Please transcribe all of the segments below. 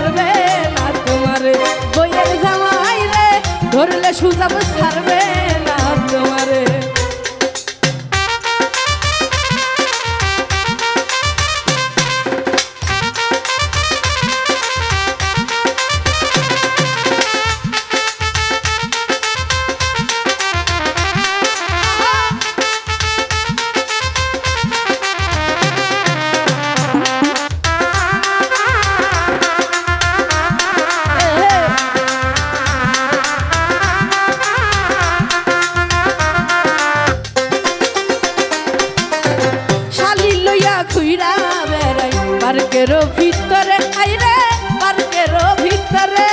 ছাড়বে না তোমারে বইয়ের জামাই রে ধরলে সুজাব ছাড়বে না তোমারে খুইরা বেড়াই পার্কের ভিতরে আইরে পার্কের ভিতরে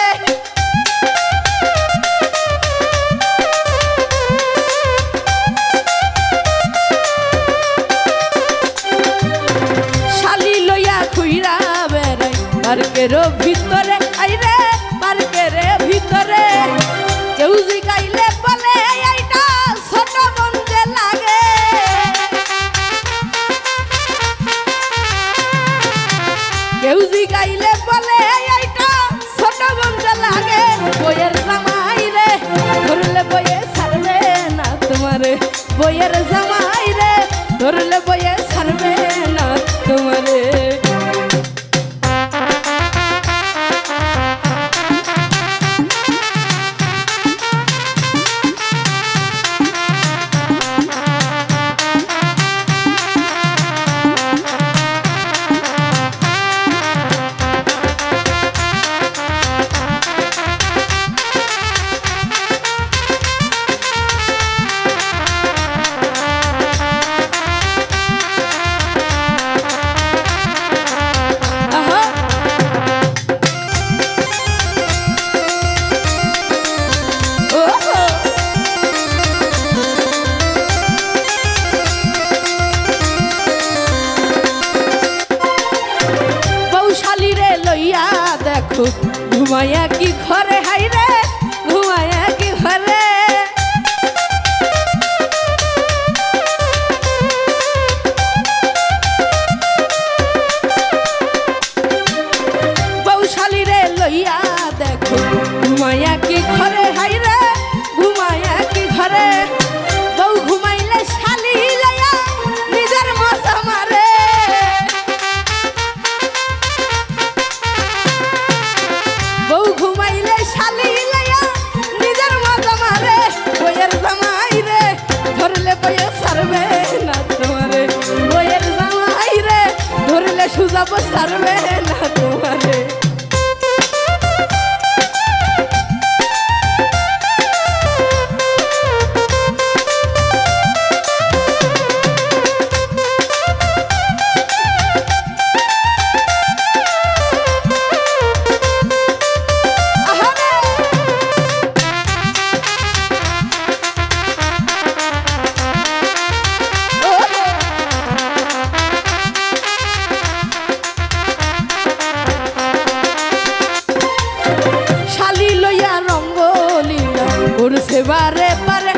শালি লইয়া খুইরা বেড়াই পার্কের ভিতরে আইরে পার্কের ভিতরে কেউ জিগাইলে বলে এইটা ছোট বন্ধে লাগে কেউ জিগাইলে বলে এইটা ছোট বন্ধে লাগে বইয়ের জামাই রে ধরলে বইয়ে ছাড়বে না তোমারে বইয়ের জামাই রে ধরলে বইয়ে ছাড়বে না তোমারে দেখো ঘুমাইয়া কি ঘরে হাইরে ঘুমাইয়া কি ঘরে বৌশালী রে লইয়া দেখো ঘুমাইয়া কি ঘরে হাইরে ঘুমাইয়া কি ঘরে বউ ঘুমাইলে শালি লইয়া নিজের মজা মারে বউ ঘুমাইলে শালি লইয়া নিজের মজা মারে বইয়ের জামাই রে ধরলে বইয়ে ছাড়বে না তোমারে বইয়ের জামাই রে ধরলে সুজাব ছাড়বে না তোমারে করছে বারে বারে